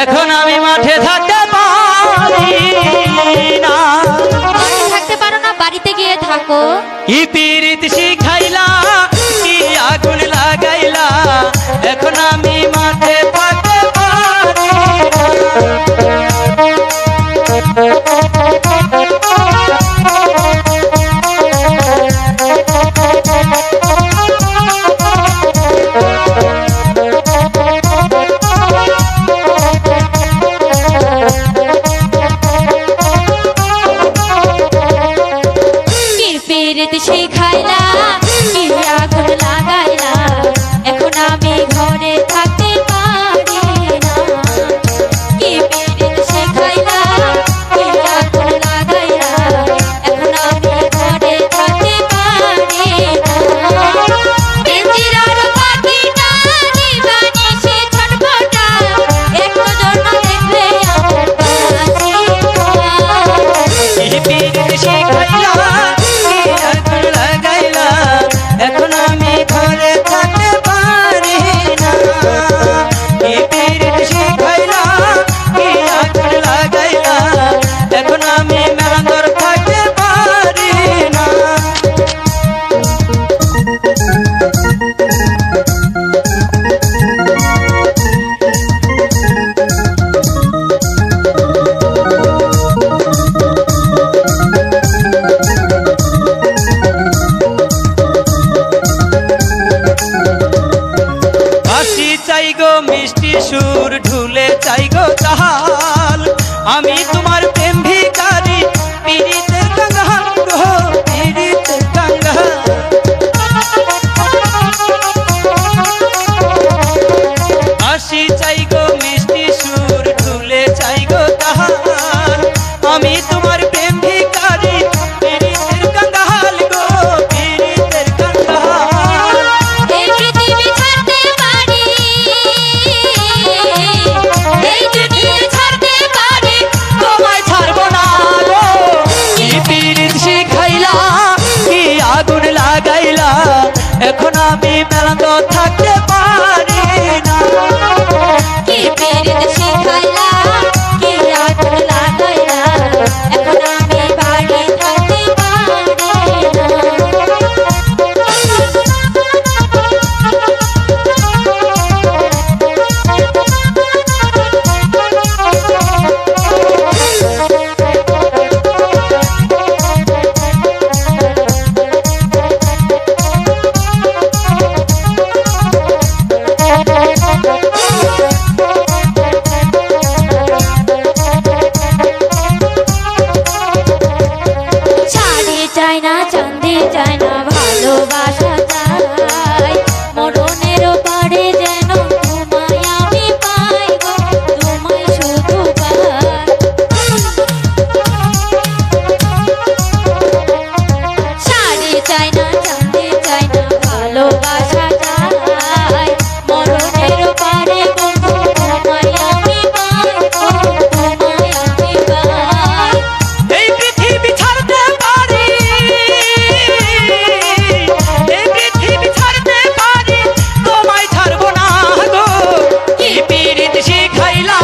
এখন আমি মাঠে থাকতে পারি না। মাঠে থাকতে পারো না, বাড়িতে গিয়ে থাকো। কি পীড়িত শিখাইলা, কি আগুন লাগাইলা, এখন আমি মাঠে থাকতে পারি শিখাইলা, কি আগুন লাগাইলা, এখন আমি ঘরে থাকতে পারি না। কি পীড়িত শিখাইলা, কি আগুন লাগাইলা, এখন আমি ঘরে থাকতে পারি না। পিঞ্জিরার পাখিটা নিবানিশে ছটফটা, একটু জন্য দেখলে আমার কাছে। কি পীড়িত শিখাইলা, এখন আমি ঘরে থাকতে পারি না। কি পীড়িত শিখাইলা, কি আগুন লাগাইলা, এখন আমি মেলান্দর থাকতে পারি না। চাই গো মিষ্টি সুর, ঢুলে চাই গো চাহাল, আমি তোমার প্রেম ভিখারি, পীড়িতের কাঙ্গাল গো, পীড়িতের কাঙ্গাল। হাসি চাই গো মিষ্টি সুর, ঢুলে চাই গো চাহাল, আমি তোমার প্রেম ভিখারি, পীড়িতের কাঙ্গাল গো, পীড়িতের কাঙ্গাল। এই পৃথিবী ছাড়তে পারি, এই দুনিয়া ছাড়তে পারি, তোমায় ছাড়বো না গো। কি পীড়িত শিখাইলা, কি আগুন লাগাইলা, এখন আমি মেলান্দ থাকতে পারি না। কি পীড়িত শিখাইলা, কি আগুন লাগাইলা, এখন আমি বাড়ি থাকতে পারি না। শাড়ি চাই না, চাঁদি চাই না, ভালোবাসা চাই, মরণের পারে যেন তোমায় আমি পাই গো, তোমায় শুধু পাই। শাড়ি চাই না, চাঁদি চাই না, ভালোবাসা চাই, মরণের পারে বন্ধু তোমায় আমি পাই গো, তোমায় আমি পাই। এই পৃথিবী ছাড়তে পারি, এই পৃথিবী ছাড়তে পারি, তোমায় ছাড়বো না গো। কি পীড়িত শিখাইলা,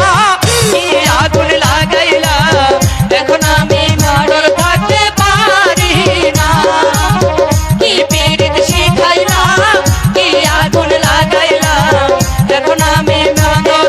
কি আগুন লাগাইলা, এখন আমি মেলান্দর থাকতে পারি না। কি পীড়িত শিখাইলা, কি আগুন লাগাইলা, এখন আমি মেলান্দর